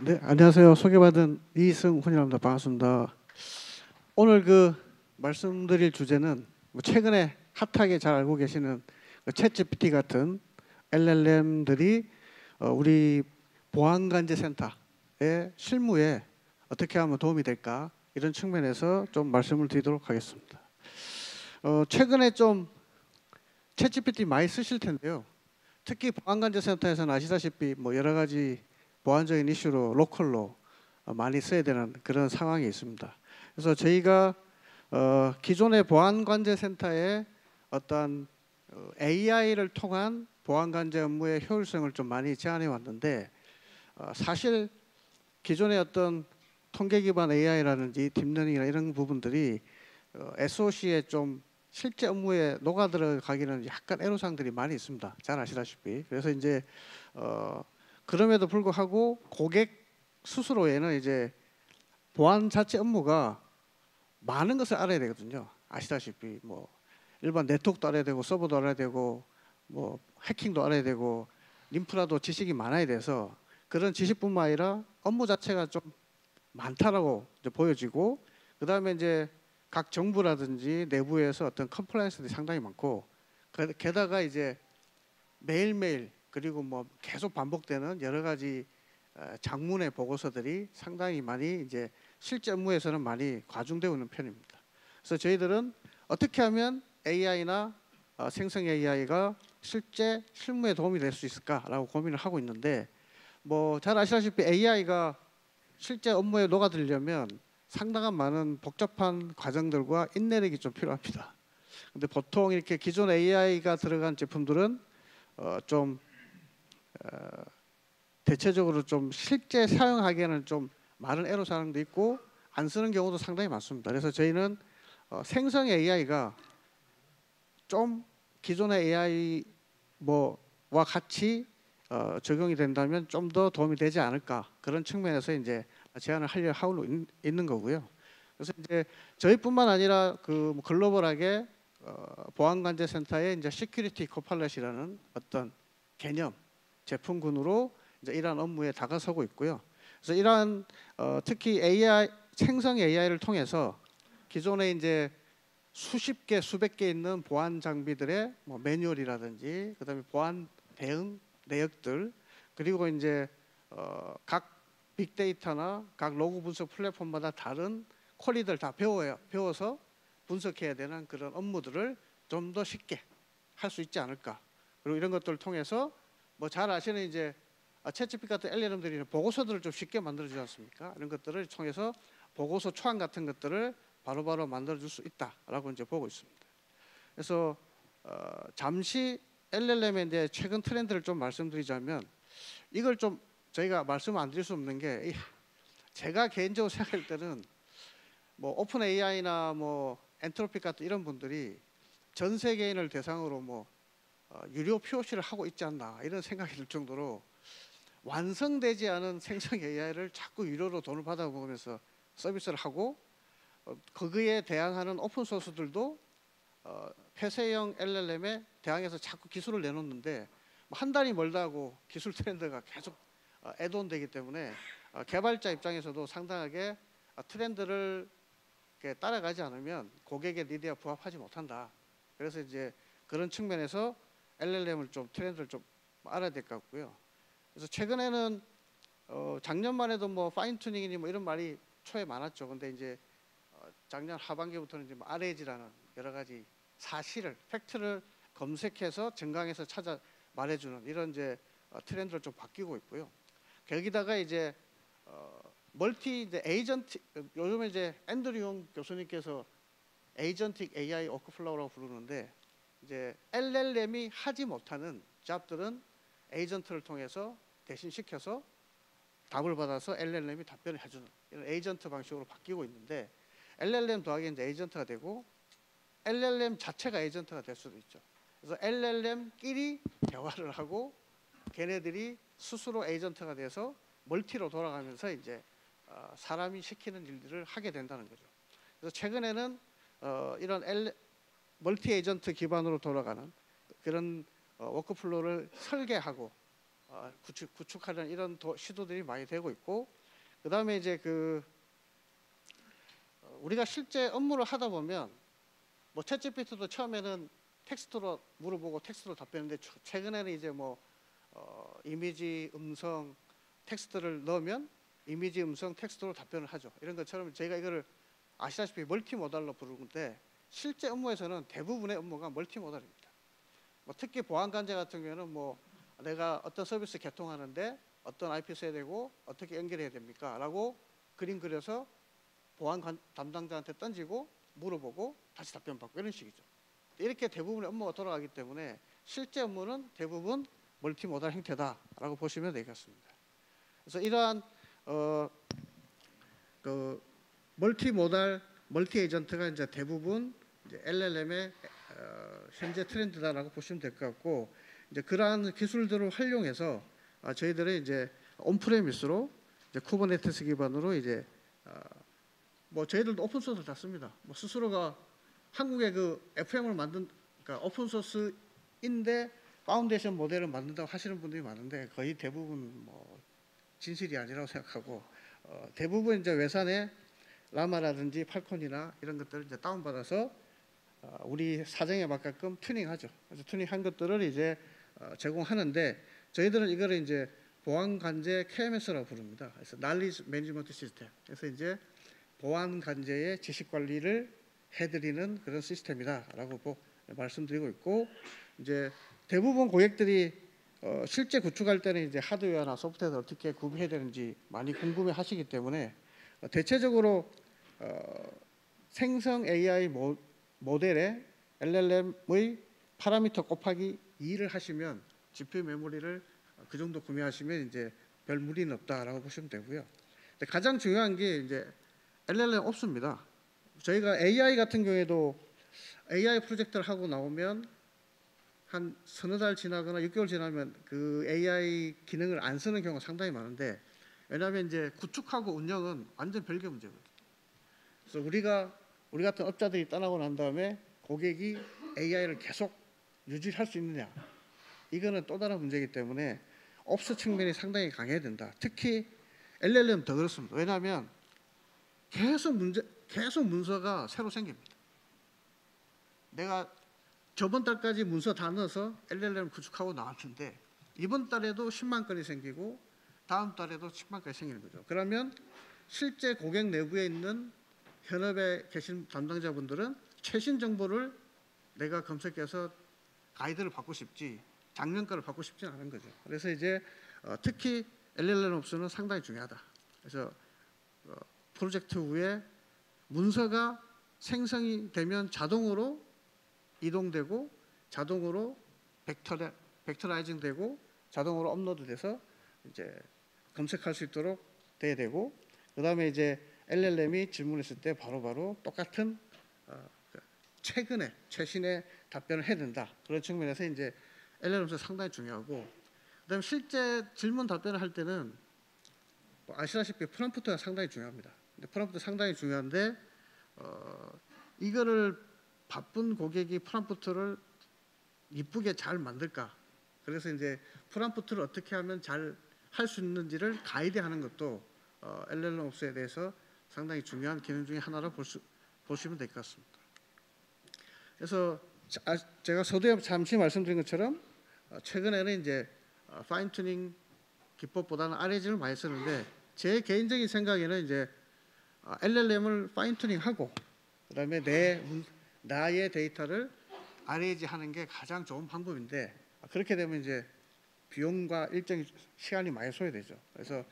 네, 안녕하세요. 소개받은 이승훈이랍니다. 반갑습니다. 오늘 말씀드릴 주제는 최근에 핫하게 잘 알고 계시는 챗GPT 같은 LLM들이 우리 보안관제센터의 실무에 어떻게 하면 도움이 될까, 이런 측면에서 좀 말씀을 드리도록 하겠습니다. 최근에 좀 챗GPT 많이 쓰실 텐데요. 특히 보안관제센터에서는 아시다시피 여러 가지 보안적인 이슈로 로컬로 많이 써야 되는 그런 상황이 있습니다. 그래서 저희가 기존의 보안관제센터의 어떤 AI를 통한 보안관제 업무의 효율성을 좀 많이 제안해 왔는데, 사실 기존의 어떤 통계 기반 AI라든지 딥러닝이나 이런 부분들이 SOC에 좀 실제 업무에 녹아 들어가기는 약간 애로사항들이 많이 있습니다. 잘 아시다시피. 그래서 이제 그럼에도 불구하고 고객 스스로에는 이제 보안 자체 업무가 많은 것을 알아야 되거든요. 아시다시피 일반 네트워크도 알아야 되고 서버도 알아야 되고 해킹도 알아야 되고 인프라도 지식이 많아야 돼서, 그런 지식뿐만 아니라 업무 자체가 좀 많다라고 이제 보여지고, 그 다음에 이제 각 정부라든지 내부에서 어떤 컴플라이언스들이 상당히 많고, 게다가 이제 매일매일 그리고 계속 반복되는 여러 가지 장문의 보고서들이 상당히 많이 이제 실제 업무에서는 많이 과중되고 있는 편입니다. 그래서 저희들은 어떻게 하면 AI나 생성 AI가 실제 실무에 도움이 될 수 있을까라고 고민을 하고 있는데, 잘 아시다시피 AI가 실제 업무에 녹아들려면 상당한 많은 복잡한 과정들과 인내력이 좀 필요합니다. 근데 보통 이렇게 기존 AI가 들어간 제품들은 좀 대체적으로 좀 실제 사용하기에는 좀 많은 애로사항도 있고 안 쓰는 경우도 상당히 많습니다. 그래서 저희는 생성 AI가 좀 기존의 AI와 같이 적용이 된다면 좀 더 도움이 되지 않을까, 그런 측면에서 이제 제안을 하고 있는 거고요. 그래서 이제 저희뿐만 아니라 글로벌하게 보안관제센터의 이제 시큐리티 코팔렛이라는 어떤 개념 제품군으로 이제 이러한 업무에 다가서고 있고요. 그래서 이러한 특히 AI 생성 AI를 통해서 기존에 이제 수십 개, 수백 개 있는 보안 장비들의 매뉴얼이라든지, 그다음에 보안 대응 내역들, 그리고 이제 각 빅데이터나 각 로그 분석 플랫폼마다 다른 퀄리티를 다 배워서 분석해야 되는 그런 업무들을 좀 더 쉽게 할 수 있지 않을까. 그리고 이런 것들을 통해서 잘 아시는 이제 챗GPT 같은 LLM들이 보고서들을 좀 쉽게 만들어주지 않습니까? 이런 것들을 통해서 보고서 초안 같은 것들을 바로바로 만들어줄 수 있다라고 이제 보고 있습니다. 그래서 잠시 LLM의 이제 최근 트렌드를 좀 말씀드리자면, 이걸 좀 저희가 말씀 안 드릴 수 없는 게, 제가 개인적으로 생각할 때는 오픈 AI나 엔트로픽 같은 이런 분들이 전 세계인을 대상으로 유료 POC를 하고 있지 않나, 이런 생각이 들 정도로 완성되지 않은 생성 AI를 자꾸 유료로 돈을 받아먹으면서 서비스를 하고, 거기에 대항하는 오픈 소스들도 폐쇄형 LLM에 대항해서 자꾸 기술을 내놓는데 한 달이 멀다 하고 기술 트렌드가 계속 애드온 되기 때문에 개발자 입장에서도 상당하게 트렌드를 따라가지 않으면 고객의 니드에 부합하지 못한다. 그래서 이제 그런 측면에서 LLM을 좀 트렌드를 좀 알아야 될 것 같고요. 그래서 최근에는 작년만 해도 파인 튜닝이니 이런 말이 초에 많았죠. 근데 이제 작년 하반기부터는 이제 RAG라는 여러 가지 사실을, 팩트를 검색해서 증강해서 찾아 말해주는 이런 이제 트렌드를 좀 바뀌고 있고요. 거기다가 이제 이제 에이전트, 요즘에 이제 앤드류 용 교수님께서 에이전틱 AI 워크플로우라고 부르는데, 이제 LLM이 하지 못하는 잡들은 에이전트를 통해서 대신 시켜서 답을 받아서 LLM이 답변을 해주는 이런 에이전트 방식으로 바뀌고 있는데, LLM 더하기 이제 에이전트가 되고 LLM 자체가 에이전트가 될 수도 있죠. 그래서 LLM끼리 대화를 하고 걔네들이 스스로 에이전트가 돼서 멀티로 돌아가면서 이제 사람이 시키는 일들을 하게 된다는 거죠. 그래서 최근에는 이런 멀티 에이전트 기반으로 돌아가는 그런 워크플로우를 설계하고 구축하려는 이런 시도들이 많이 되고 있고, 그 다음에 이제 우리가 실제 업무를 하다 보면 뭐 챗GPT도 처음에는 텍스트로 물어보고 텍스트로 답변했는데 최근에는 이제 뭐 이미지, 음성, 텍스트를 넣으면 이미지, 음성, 텍스트로 답변을 하죠. 이런 것처럼 저희가 이거를 아시다시피 멀티모달로 부르는데 실제 업무에서는 대부분의 업무가 멀티모달입니다. 뭐 특히 보안관제 같은 경우에는 뭐 내가 어떤 서비스 개통하는데 어떤 IP 써야 되고 어떻게 연결해야 됩니까? 라고 그림 그려서 보안 담당자한테 던지고 물어보고 다시 답변 받고 이런 식이죠. 이렇게 대부분의 업무가 돌아가기 때문에 실제 업무는 대부분 멀티모달 형태다라고 보시면 되겠습니다. 그래서 이러한 멀티 에이전트가 이제 대부분 이제 LLM의 현재 트렌드다라고 보시면 될 것 같고, 이제 그러한 기술들을 활용해서 저희들은 이제 온프레미스로 이제 쿠버네티스 기반으로 이제 뭐 저희들도 오픈 소스 다 씁니다. 뭐 스스로가 한국에 FM을 그러니까 오픈 소스인데 파운데이션 모델을 만든다고 하시는 분들이 많은데 거의 대부분 뭐 진실이 아니라고 생각하고, 대부분 이제 외산에 라마라든지 팔콘이나 이런 것들을 이제 다운받아서 우리 사정에 맞게끔 튜닝하죠. 그래서 튜닝한 것들을 이제 제공하는데 저희들은 이거를 이제 보안 관제 KMS라고 부릅니다. 그래서 Knowledge Management System. 그래서 이제 보안 관제의 지식 관리를 해드리는 그런 시스템이다라고 말씀드리고 있고, 이제 대부분 고객들이 실제 구축할 때는 이제 하드웨어나 소프트웨어를 어떻게 구비해야 되는지 많이 궁금해하시기 때문에 대체적으로 생성 AI 모델의 LLM의 파라미터 곱하기 2를 하시면 GPU 메모리를 그 정도 구매하시면 이제 별 무리는 없다라고 보시면 되고요. 근데 가장 중요한 게 이제 LLM 없습니다. 저희가 AI 같은 경우에도 AI 프로젝트를 하고 나오면 한 서너 달 지나거나 6개월 지나면 그 AI 기능을 안 쓰는 경우가 상당히 많은데, 왜냐하면 이제 구축하고 운영은 완전 별개 문제거든요. 그래서 우리 같은 업자들이 떠나고 난 다음에 고객이 AI를 계속 유지할 수 있느냐, 이거는 또 다른 문제이기 때문에 옵스 측면이 상당히 강해야 된다. 특히 LLM 더 그렇습니다. 왜냐하면 계속 문서가 새로 생깁니다. 내가 저번 달까지 문서 다 넣어서 LLM 구축하고 나왔는데 이번 달에도 10만 건이 생기고 다음 달에도 10만 건이 생기는 거죠. 그러면 실제 고객 내부에 있는 현업에 계신 담당자분들은 최신 정보를 내가 검색해서 가이드를 받고 싶지 작년 거를 받고 싶지는 않은 거죠. 그래서 이제 특히 LLM 옵스는 상당히 중요하다. 그래서 프로젝트 후에 문서가 생성이 되면 자동으로 이동되고 자동으로 벡터라이징 되고 자동으로 업로드돼서 이제 검색할 수 있도록 돼야 되고, 그다음에 이제 LLM이 질문했을 때 바로바로 똑같은 최신의 답변을 해야 된다. 그런 측면에서 이제 LLM도 상당히 중요하고, 그다음에 실제 질문 답변을 할 때는 뭐 아시다시피 프롬프트가 상당히 중요합니다. 근데 프롬프트 상당히 중요한데 이거를 바쁜 고객이 프롬프트를 이쁘게 잘 만들까? 그래서 이제 프롬프트를 어떻게 하면 잘 할 수 있는지를 가이드하는 것도 LLM 옵스에 대해서 상당히 중요한 기능 중에 하나로 보시면 될 것 같습니다. 그래서 제가 서두에 잠시 말씀드린 것처럼 최근에는 이제 파인 튜닝 기법보다는 RAG를 많이 쓰는데, 제 개인적인 생각에는 이제 LLM을 파인 튜닝하고 그다음에 나의 데이터를 RAG 하는 게 가장 좋은 방법인데, 그렇게 되면 이제 비용과 일정 시간이 많이 소요되죠. 그래서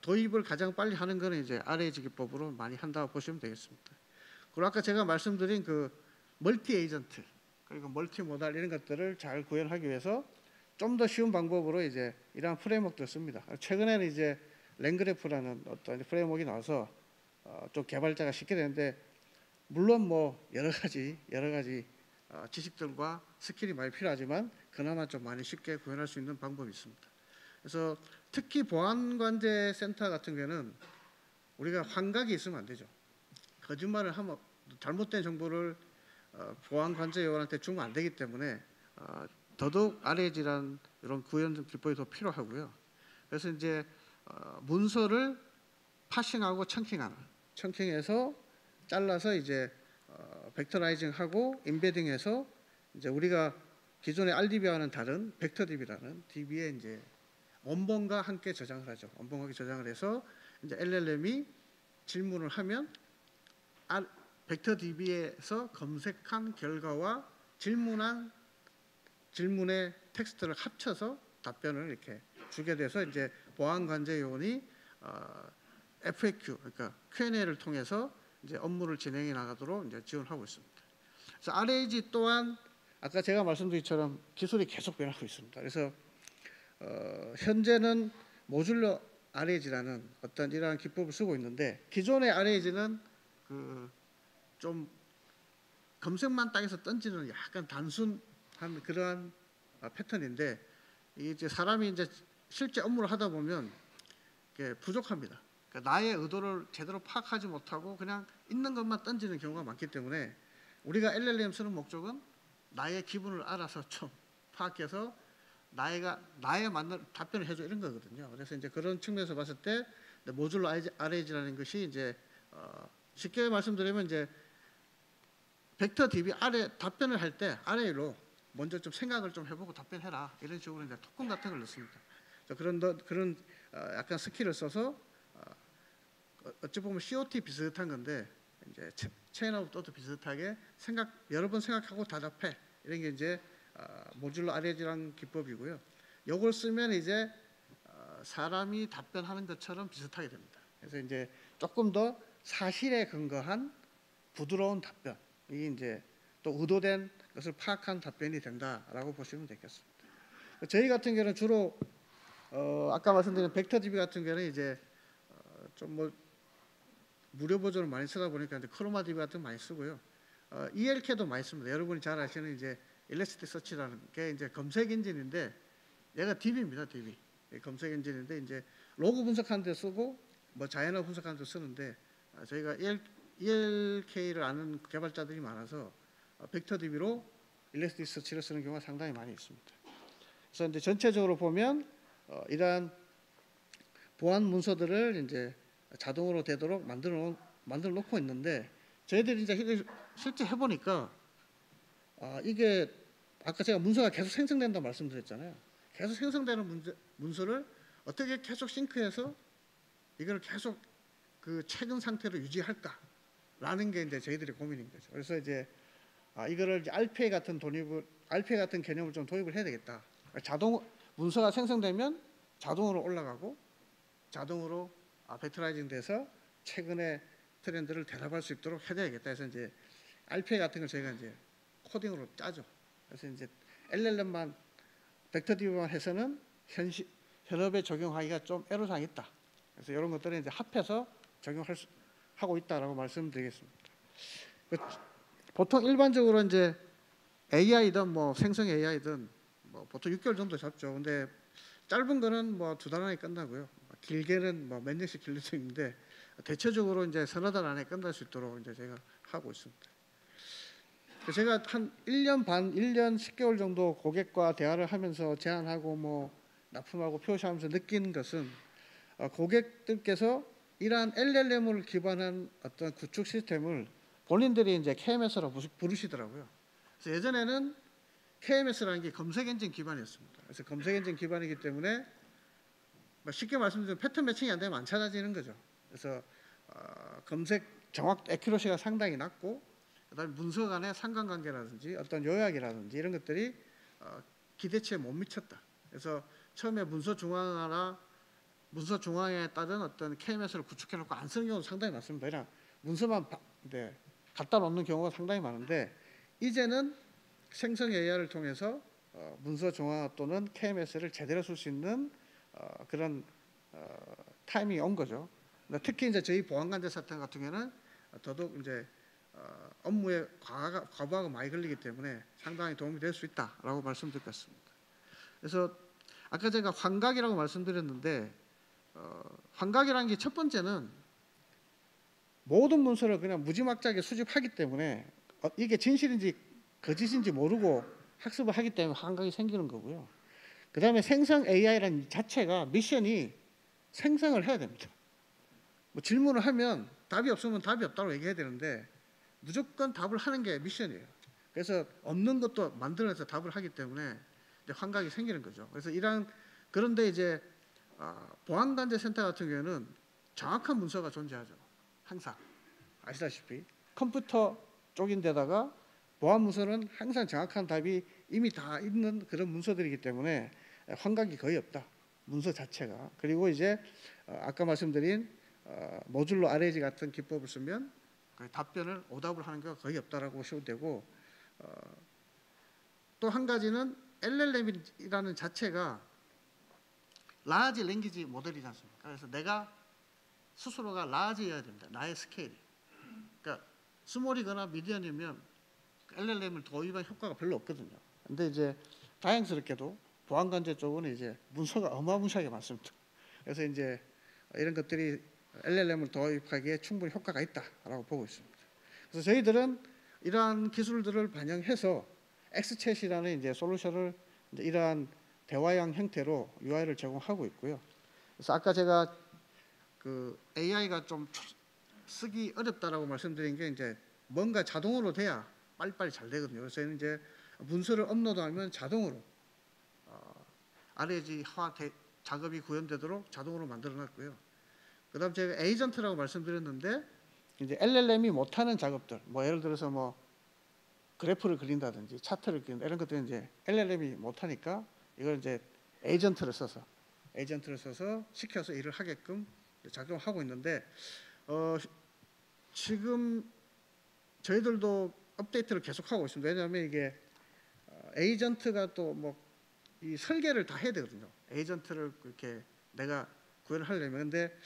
도입을 가장 빨리 하는 거는 이제 RAG 기법으로 많이 한다고 보시면 되겠습니다. 그리고 아까 제가 말씀드린 그 멀티 에이전트 그리고 멀티 모달 이런 것들을 잘 구현하기 위해서 좀 더 쉬운 방법으로 이제 이러한 프레임워크를 씁니다. 최근에는 이제 랭그래프라는 어떤 프레임워크가 나와서 좀 개발자가 쉽게 되는데, 물론 뭐 여러 가지 지식들과 스킬이 많이 필요하지만 그나마 좀 많이 쉽게 구현할 수 있는 방법이 있습니다. 그래서 특히 보안관제 센터 같은 경우는 우리가 환각이 있으면 안 되죠. 거짓말을 하면 잘못된 정보를 보안관제 요원한테 주면 안 되기 때문에 더더욱 RAG라는 이런 구현 기법이 더 필요하고요. 그래서 이제 문서를 파싱하고 청킹해서 잘라서 이제 벡터라이징하고 임베딩해서 이제 우리가 기존의 RDB와는 다른 벡터DB라는 DB에 이제 원본과 함께 저장을 하죠. 원본과 저장을 해서 이제 LLM이 질문을 하면 벡터DB에서 검색한 결과와 질문의 텍스트를 합쳐서 답변을 이렇게 주게 돼서 이제 보안관제 요원이 FAQ 그러니까 Q&A를 통해서 이제 업무를 진행해 나가도록 이제 지원하고 있습니다. 그래서 RAG 또한 아까 제가 말씀드린 것처럼 기술이 계속 변하고 있습니다. 그래서 현재는 모듈러 RAG라는 어떤 이러한 기법을 쓰고 있는데 기존의 RAG는 좀 검색만 딱 해서 던지는 약간 단순한 그러한 패턴인데 이제 사람이 이제 실제 업무를 하다 보면 부족합니다. 그러니까 나의 의도를 제대로 파악하지 못하고 그냥 있는 것만 던지는 경우가 많기 때문에 우리가 LLM 쓰는 목적은 나의 기분을 알아서 좀 파악해서 나에 맞는 답변을 해줘 이런 거거든요. 그래서 이제 그런 측면에서 봤을 때 모듈러 RAG라는 것이 이제 쉽게 말씀드리면 이제 벡터 DB 답변을 할 때 RA로 먼저 좀 생각을 좀 해보고 답변해라 이런 식으로 이제 토큰 같은 걸 넣습니다. 그런 약간 스킬을 써서 어찌 보면 COT 비슷한 건데 이제 체인아웃도 비슷하게 여러 번 생각하고 대답해 이런 게 이제 모듈러 RAG라는 기법이고요. 이걸 쓰면 이제 사람이 답변하는 것처럼 비슷하게 됩니다. 그래서 이제 조금 더 사실에 근거한 부드러운 답변이 이제 또 의도된 것을 파악한 답변이 된다라고 보시면 되겠습니다. 저희 같은 경우는 주로 아까 말씀드린 벡터DB 같은 경우는 이제 좀 뭐 무료 버전을 많이 쓰다 보니까 이제 크로마DB 같은 거 많이 쓰고요. ELK도 많이 씁니다. 여러분이 잘 아시는 이제 일러스트서치라는 게 이제 검색 엔진인데 얘가 DB입니다. DB 검색 엔진인데 이제 로그 분석하는 데 쓰고 뭐 자연어 분석하는 데 쓰는데 저희가 ELK를 아는 개발자들이 많아서 벡터DB로 일러스트서치를 쓰는 경우가 상당히 많이 있습니다. 그래서 이제 전체적으로 보면 이러한 보안 문서들을 이제 자동으로 되도록 만들어 놓고 있는데 저희들이 이제 실제 해보니까 이게 아까 제가 문서가 계속 생성된다고 말씀드렸잖아요. 계속 생성되는 문서를 어떻게 계속 싱크해서 이걸 계속 그 최근 상태로 유지할까라는 게 이제 저희들의 고민인 거죠. 그래서 이제 이거를 이제 RPA 같은 개념을 좀 도입을 해야 되겠다. 문서가 생성되면 자동으로 올라가고 자동으로 벡터라이징 돼서 최근의 트렌드를 대답할 수 있도록 해야 되겠다 해서 이제 RPA 같은 걸 저희가 이제 코딩으로 짜죠. 그래서 이제 LLM만 벡터DB만 해서는 현업에 적용하기가 좀 애로사항이 있다. 그래서 이런 것들을 이제 합해서 하고 있다라고 말씀드리겠습니다. 보통 일반적으로 이제 AI든 뭐 생성 AI든 뭐 보통 6개월 정도 잡죠. 근데 짧은 거는 뭐 2달 안에 끝나고요. 길게는 뭐 몇 년씩 길릴 수 있는데 대체적으로 이제 서너 달 안에 끝날 수 있도록 이제 제가 하고 있습니다. 제가 한 1년 반, 1년 10개월 정도 고객과 대화를 하면서 제안하고 뭐 납품하고 표시하면서 느낀 것은 고객들께서 이러한 LLM을 기반한 어떤 구축 시스템을 본인들이 이제 KMS라고 부르시더라고요. 그래서 예전에는 KMS라는 게 검색 엔진 기반이었습니다. 그래서 검색 엔진 기반이기 때문에 쉽게 말씀드리면 패턴 매칭이 안 되면 안 찾아지는 거죠. 그래서 검색 에큐러시가 상당히 낮고 그다음에 문서 간의 상관관계라든지 어떤 요약이라든지 이런 것들이 기대치에 못 미쳤다. 그래서 처음에 문서 중앙에 따른 어떤 KMS를 구축해놓고 안 쓰는 경우도 상당히 많습니다. 그냥 문서만 갖다 놓는 경우가 상당히 많은데 이제는 생성 AI를 통해서 문서 중앙화 또는 KMS를 제대로 쓸 수 있는 그런 타이밍이 온 거죠. 특히 이제 저희 보안관제 사태 같은 경우는 더더욱 이제 업무에 과부하가 많이 걸리기 때문에 상당히 도움이 될 수 있다라고 말씀드렸습니다. 그래서 아까 제가 환각이라고 말씀드렸는데 환각이라는 게 첫 번째는 모든 문서를 그냥 무지막지하게 수집하기 때문에 이게 진실인지 거짓인지 모르고 학습을 하기 때문에 환각이 생기는 거고요. 그다음에 생성 AI라는 자체가 미션이 생성을 해야 됩니다. 뭐 질문을 하면 답이 없으면 답이 없다고 얘기해야 되는데 무조건 답을 하는 게 미션이에요. 그래서 없는 것도 만들어내서 답을 하기 때문에 이제 환각이 생기는 거죠. 그래서 그런데 이제 보안관제센터 같은 경우에는 정확한 문서가 존재하죠. 항상 아시다시피 컴퓨터 쪽인데다가 보안 문서는 항상 정확한 답이 이미 다 있는 그런 문서들이기 때문에 환각이 거의 없다. 문서 자체가. 그리고 이제 아까 말씀드린 모듈러 RAG 같은 기법을 쓰면 답변을 오답을 하는 게 거의 없다라고 보시면 되고, 또 한 가지는 LLM이라는 자체가 라지 랭귀지 모델이지 않습니까? 그래서 내가 스스로가 라지여야 됩니다. 나의 스케일이. 그러니까 스몰이거나 미디엄이면 LLM을 도입한 효과가 별로 없거든요. 근데 이제 다행스럽게도 보안관제 쪽은 이제 문서가 어마무시하게 많습니다. 그래서 이제 이런 것들이 LLM을 도입하기에 충분히 효과가 있다라고 보고 있습니다. 그래서 저희들은 이러한 기술들을 반영해서 엑스챗이라는 이제 솔루션을 이제 이러한 대화형 형태로 UI를 제공하고 있고요. 그래서 아까 제가 그 AI가 좀 쓰기 어렵다라고 말씀드린 게 이제 뭔가 자동으로 돼야 빨리빨리 잘 되거든요. 그래서 이제 문서를 업로드하면 자동으로 RAG화 작업이 구현되도록 자동으로 만들어놨고요. 그다음 제가 에이전트라고 말씀드렸는데 이제 LLM이 못하는 작업들, 뭐 예를 들어서 뭐 그래프를 그린다든지 차트를 그린다 이런 것들은 이제 LLM이 못하니까 이걸 이제 에이전트를 써서 시켜서 일을 하게끔 작용하고 있는데 지금 저희들도 업데이트를 계속하고 있습니다. 왜냐하면 이게 에이전트가 또 뭐 이 설계를 다 해야 되거든요. 에이전트를 그렇게 내가 구현을 하려면. 근데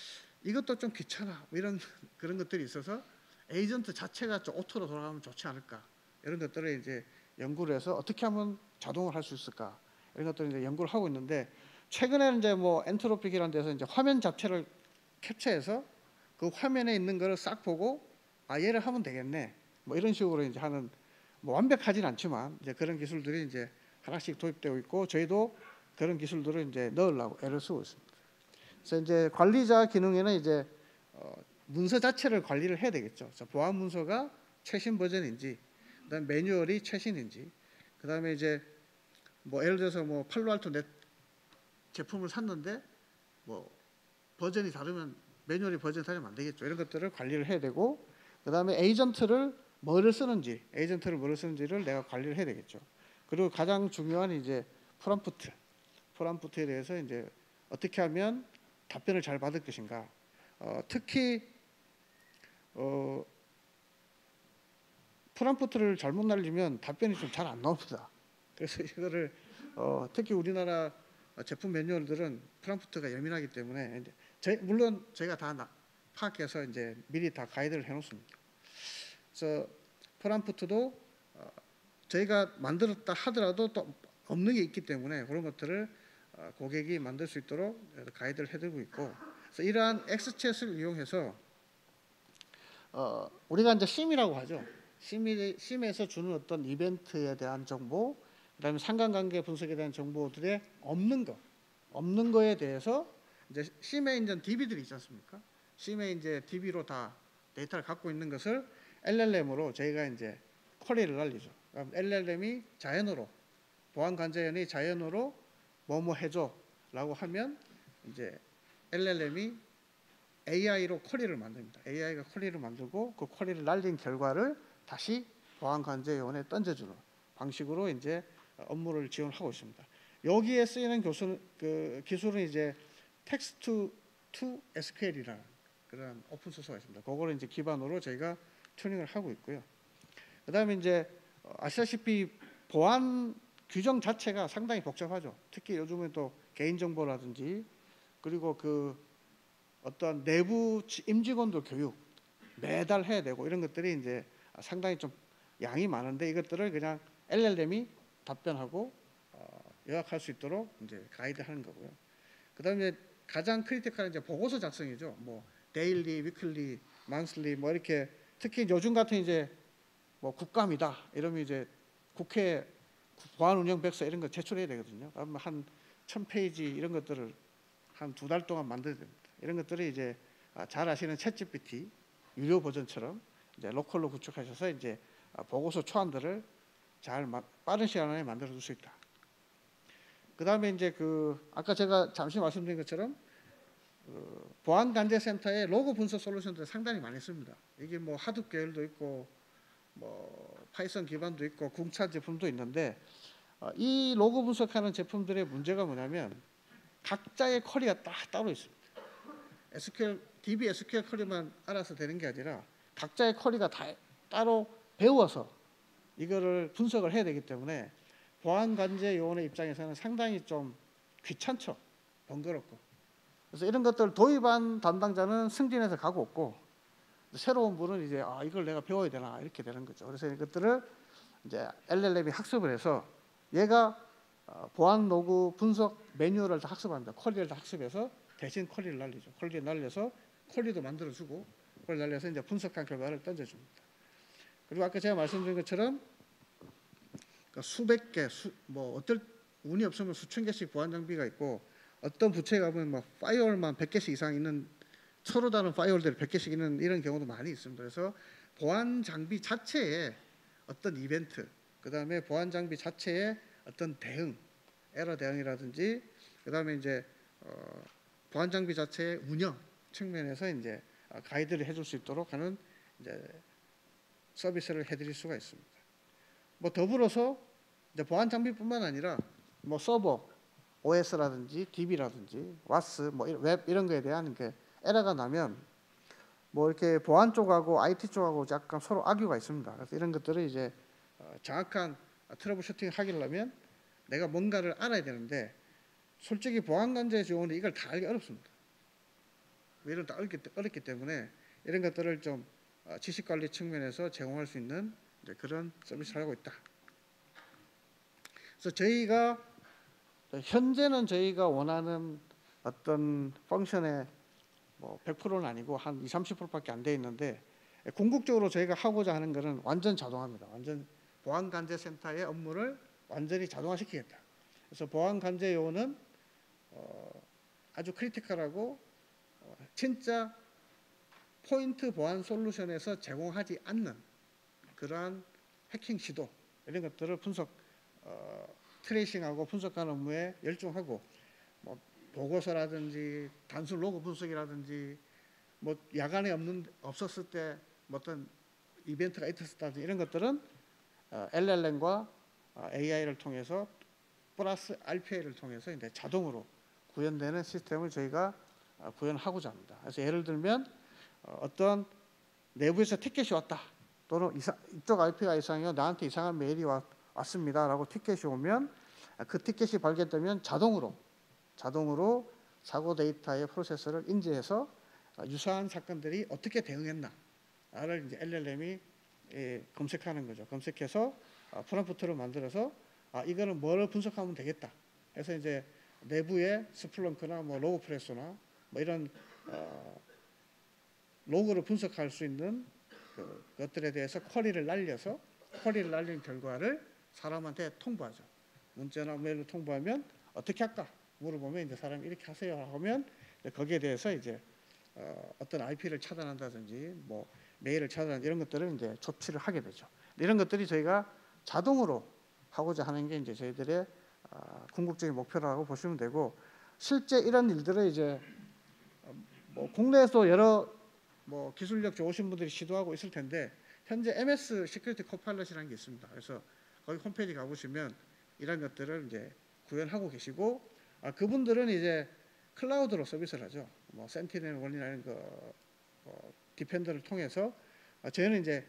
이것도 좀 귀찮아 이런 그런 것들이 있어서 에이전트 자체가 좀 오토로 돌아가면 좋지 않을까 이런 것들을 이제 연구를 해서 어떻게 하면 자동을 할 수 있을까 이런 것들을 이제 연구를 하고 있는데, 최근에는 이제 뭐 엔트로픽이라는 데서 이제 화면 자체를 캡처해서 그 화면에 있는 거를 싹 보고 얘를 하면 되겠네 뭐 이런 식으로 이제 하는, 뭐 완벽하진 않지만 이제 그런 기술들이 이제 하나씩 도입되고 있고 저희도 그런 기술들을 이제 넣으려고 애를 쓰고 있습니다. 그래서 이제 관리자 기능에는 이제 문서 자체를 관리를 해야 되겠죠. 보안 문서가 최신 버전인지, 그다음 매뉴얼이 최신인지, 그다음에 이제 뭐 예를 들어서 뭐 팔로알토 넷 제품을 샀는데 뭐 버전이 다르면 매뉴얼이 버전이 다르면 안 되겠죠. 이런 것들을 관리를 해야 되고, 그다음에 에이전트를 뭐를 쓰는지를 내가 관리를 해야 되겠죠. 그리고 가장 중요한 이제 프롬프트에 대해서 이제 어떻게 하면 답변을 잘 받을 것인가. 특히 프롬프트를 잘못 날리면 답변이 좀 잘 안 나옵니다. 그래서 이거를 특히 우리나라 제품 매뉴얼들은 프롬프트가 예민하기 때문에 물론 저희가 다 파악해서 이제 미리 다 가이드를 해놓습니다. 그래서 프롬프트도 저희가 만들었다 하더라도 또 없는 게 있기 때문에 그런 것들을 고객이 만들 수 있도록 가이드를 해드리고 있고, 그래서 이러한 엑스챗을 이용해서 우리가 이제 심이라고 하죠. 심에서 주는 어떤 이벤트에 대한 정보, 그다음에 상관관계 분석에 대한 정보들의 없는 거에 대해서 이제 심에 이제 DB들이 있지 않습니까? 심에 이제 DB로 다 데이터를 갖고 있는 것을 LLM으로 저희가 이제 쿼리를 날리죠. 그럼 LLM이 자연어로, 보안관제연이 자연어로 뭐뭐 해줘라고 하면 이제 LLM이 AI로 쿼리를 만듭니다. AI가 쿼리를 만들고 그 쿼리를 날린 결과를 다시 보안관제요원에 던져주는 방식으로 이제 업무를 지원하고 있습니다. 여기에 쓰이는 기술은 이제 텍스트 투 SQL이라는 그런 오픈 소스가 있습니다. 그거를 이제 기반으로 저희가 튜닝을 하고 있고요. 그다음에 이제 아시다시피 보안 규정 자체가 상당히 복잡하죠. 특히 요즘은 또 개인정보라든지 그리고 그 어떤 내부 임직원들 교육 매달 해야 되고 이런 것들이 이제 상당히 좀 양이 많은데 이것들을 그냥 LLM이 답변하고 요약할 수 있도록 이제 가이드하는 거고요. 그다음에 가장 크리티컬한 이제 보고서 작성이죠. 뭐 데일리, 위클리, 만슬리 뭐 이렇게 특히 요즘 같은 이제 뭐 국감이다 이러면 이제 국회 보안운영백서 이런 거 제출해야 되거든요. 그러면 한 1000페이지 이런 것들을 한 2달 동안 만들어야 됩니다. 이런 것들이 이제 잘 아시는 챗GPT 유료 버전처럼 이제 로컬로 구축하셔서 이제 보고서 초안들을 빠른 시간 안에 만들어 줄 수 있다. 그 다음에 이제 아까 제가 잠시 말씀드린 것처럼 보안관제센터의 로그 분석 솔루션들 상당히 많이 씁니다. 이게 뭐 하둡 계열도 있고 뭐 파이썬 기반도 있고 궁차 제품도 있는데 이 로그 분석하는 제품들의 문제가 뭐냐면 각자의 쿼리가 따로 있습니다. DB SQL 쿼리만 알아서 되는 게 아니라 각자의 쿼리가 따로 배워서 이거를 분석을 해야 되기 때문에 보안관제 요원의 입장에서는 상당히 좀 귀찮죠. 번거롭고. 그래서 이런 것들을 도입한 담당자는 승진해서 가고 없고 새로운 분은 이제 이걸 내가 배워야 되나 이렇게 되는 거죠. 그래서 이것들을 이제 LLM이 학습을 해서 얘가 보안 로그 분석 매뉴얼을 다 학습합니다. 쿼리를 다 학습해서 대신 쿼리를 날리죠. 쿼리를 날려서 쿼리도 만들어주고 쿼리를 날려서 이제 분석한 결과를 던져줍니다. 그리고 아까 제가 말씀드린 것처럼 수백 개, 어떨 운이 없으면 수천 개씩 보안 장비가 있고 어떤 부처에 가면 막 파이어월만 100개씩 이상 있는 서로 다른 파이어월들이 100개씩 있는 이런 경우도 많이 있습니다. 그래서 보안 장비 자체에 어떤 이벤트, 그 다음에 보안 장비 자체에 어떤 대응, 에러 대응이라든지, 그 다음에 이제 보안 장비 자체의 운영 측면에서 이제 가이드를 해줄 수 있도록 하는 이제 서비스를 해드릴 수가 있습니다. 뭐 더불어서 이제 보안 장비뿐만 아니라 뭐 서버, OS라든지 DB라든지 WAS, 뭐 웹 이런 거에 대한 게 에러가 나면 뭐 이렇게 보안 쪽하고 IT 쪽하고 약간 서로 악유가 있습니다. 그래서 이런 것들을 이제 정확한 트러블 슈팅 하려면 내가 뭔가를 알아야 되는데 솔직히 보안관제 지원이 이걸 다 알기 어렵습니다. 이런 다 어렵기 때문에 이런 것들을 좀 지식관리 측면에서 제공할 수 있는 그런 서비스를 하고 있다. 그래서 현재는 저희가 원하는 어떤 펑션의 뭐 100%는 아니고 한 20, 30%밖에 안 돼 있는데 궁극적으로 저희가 하고자 하는 것은 완전 자동화입니다. 완전 보안관제센터의 업무를 완전히 자동화시키겠다. 그래서 보안관제 요원은 아주 크리티컬하고 진짜 포인트 보안 솔루션에서 제공하지 않는 그러한 해킹 시도 이런 것들을 트레이싱하고 분석하는 업무에 열중하고 뭐 보고서라든지 단순 로그 분석이라든지 뭐 야간에 없었을 때 뭐 어떤 이벤트가 있었다든지 이런 것들은 LLM과 AI를 통해서 플러스 RPA를 통해서 이제 자동으로 구현되는 시스템을 저희가 구현하고자 합니다. 그래서 예를 들면 어떤 내부에서 티켓이 왔다 또는 이쪽 IP가 이상해요. 나한테 이상한 메일이 왔습니다라고 티켓이 오면 그 티켓이 발견되면 자동으로 사고 데이터의 프로세스를 인지해서 유사한 사건들이 어떻게 대응했나를 이제 LLM이 검색하는 거죠. 검색해서 프롬프트를 만들어서 이거는 뭐를 분석하면 되겠다. 그래서 이제 내부에 스플렁크나 뭐 로그프레스나 뭐 이런 로그를 분석할 수 있는 것들에 대해서 쿼리를 날린 결과를 사람한테 통보하죠. 문자나 메일로 통보하면 어떻게 할까 물어보면 이제 사람이 이렇게 하세요 하면 거기에 대해서 이제 어떤 IP를 차단한다든지 뭐 메일을 차단한다 이런 것들을 이제 조치를 하게 되죠. 이런 것들이 저희가 자동으로 하고자 하는 게 이제 저희들의 궁극적인 목표라고 보시면 되고 실제 이런 일들을 이제 뭐 국내에서 여러 뭐 기술력 좋으신 분들이 시도하고 있을 텐데 현재 MS 시큐리티 코파일럿이라는 게 있습니다. 그래서 거기 홈페이지 가보시면 이런 것들을 이제 구현하고 계시고 그분들은 이제 클라우드로 서비스를 하죠. 뭐 센티넬 원이나 이런 디펜더를 통해서 저희는 이제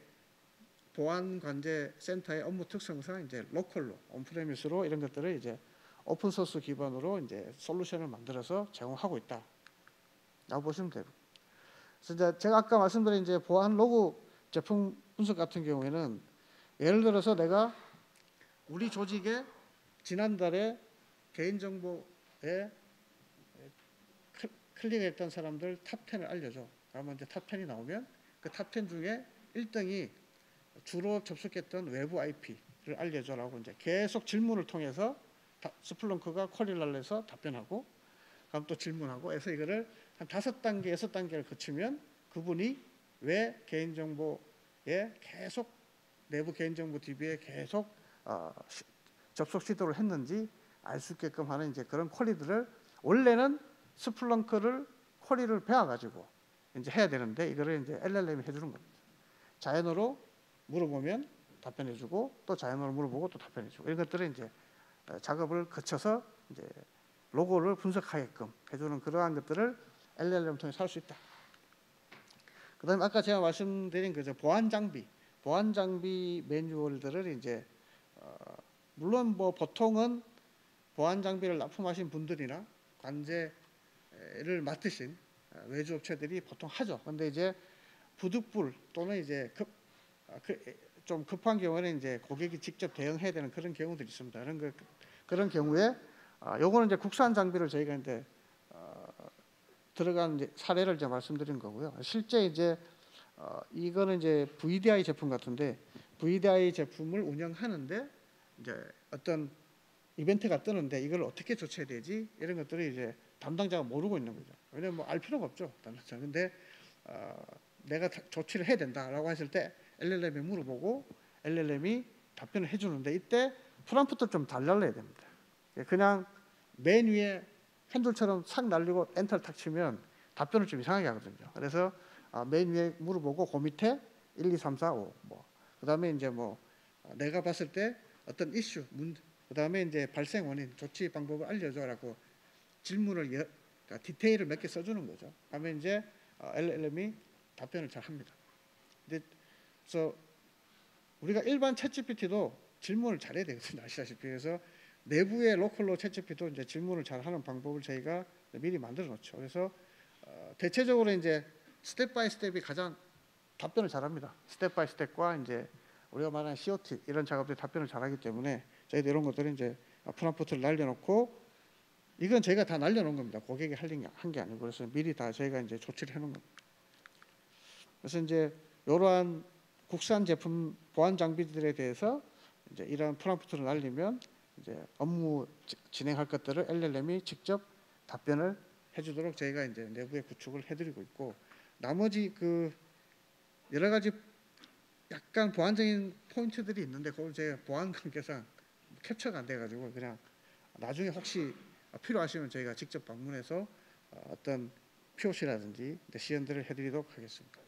보안관제 센터의 업무 특성상 이제 로컬로 온프레미스로 이런 것들을 이제 오픈 소스 기반으로 이제 솔루션을 만들어서 제공하고 있다라고 보시면 돼요. 그래서 이제 제가 아까 말씀드린 이제 보안 로그 제품 분석 같은 경우에는 예를 들어서 내가 우리 조직에 지난달에 개인정보에 클릭했던 사람들 탑10을 알려줘. 그러면 이제 탑10이 나오면 그 탑10 중에 1등이 주로 접속했던 외부 IP를 알려줘라고 이제 계속 질문을 통해서 스플렁크가 쿼리를 날려서 답변하고, 그럼 또 질문하고 해서 이거를 한 5단계, 6단계를 거치면 그분이 왜 개인정보에 계속 내부 개인정보 DB에 계속 접속 시도를 했는지 알 수 있게끔 하는 이제 그런 쿼리들을 원래는 스플렁크를 쿼리를 배워가지고 이제 해야 되는데 이거를 이제 LLM이 해주는 겁니다. 자연어로 물어보면 답변해주고 또 자연어로 물어보고 또 답변해주고 이런 것들을 이제 작업을 거쳐서 이제 로고를 분석하게끔 해주는 그러한 것들을 LLM을 통해서 할 수 있다. 그다음에 아까 제가 말씀드린 그저 보안 장비 매뉴얼들을 이제 물론 뭐 보통은 보안 장비를 납품하신 분들이나 관제를 맡으신 외주 업체들이 보통 하죠. 근데 이제 부득불 또는 이제 좀 급한 경우에는 이제 고객이 직접 대응해야 되는 그런 경우들이 있습니다. 그런 경우에 요거는 이제 국산 장비를 저희가 이제 들어간 이제 사례를 이제 말씀드린 거고요. 실제 이제 이거는 이제 VDI 제품 같은데 VDI 제품을 운영하는데 이제 어떤 이벤트가 뜨는데 이걸 어떻게 조치해야 되지? 이런 것들을 이제 담당자가 모르고 있는 거죠. 왜냐면 뭐 알 필요가 없죠. 담당자. 근데 내가 조치를 해야 된다라고 했을 때 LLM에 물어보고 LLM이 답변을 해주는데 이때 프롬프트를 좀 잘 날려야 됩니다. 그냥 맨 위에 한 줄처럼 싹 날리고 엔터를 탁 치면 답변을 좀 이상하게 하거든요. 그래서 맨 위에 물어보고 그 밑에 1, 2, 3, 4, 5 뭐 그다음에 이제 뭐 내가 봤을 때 어떤 이슈 그다음에 이제 발생 원인 조치 방법을 알려줘라고 질문을 그러니까 디테일을 몇 개 써주는 거죠. 하면 이제 LLM이 답변을 잘 합니다. 그래서 우리가 일반 챗GPT도 질문을 잘해야 되거든요. 아시다시피. 그래서 내부의 로컬로 챗GPT도 이제 질문을 잘하는 방법을 저희가 미리 만들어 놓죠. 그래서 대체적으로 이제 스텝 바이 스텝이 가장 답변을 잘합니다. 스텝 바이 스텝과 이제 우리가 말하는 COT 이런 작업들이 답변을 잘하기 때문에 저희도 이런 것들은 이제 프롬프트를 날려놓고 이건 저희가 다 날려놓은 겁니다. 고객이 한 게 아니고 그래서 미리 다 저희가 이제 조치를 해놓은 겁니다. 그래서 이제 이러한 국산 제품 보안 장비들에 대해서 이제 이러한 프롬프트를 날리면 이제 업무 진행할 것들을 LLM이 직접 답변을 해주도록 저희가 이제 내부에 구축을 해드리고 있고 나머지 그 여러 가지 약간 보안적인 포인트들이 있는데 그걸 제가 보안 관계상 캡처가 안 돼가지고 그냥 나중에 혹시 필요하시면 저희가 직접 방문해서 어떤 POC라든지 시연들을 해드리도록 하겠습니다.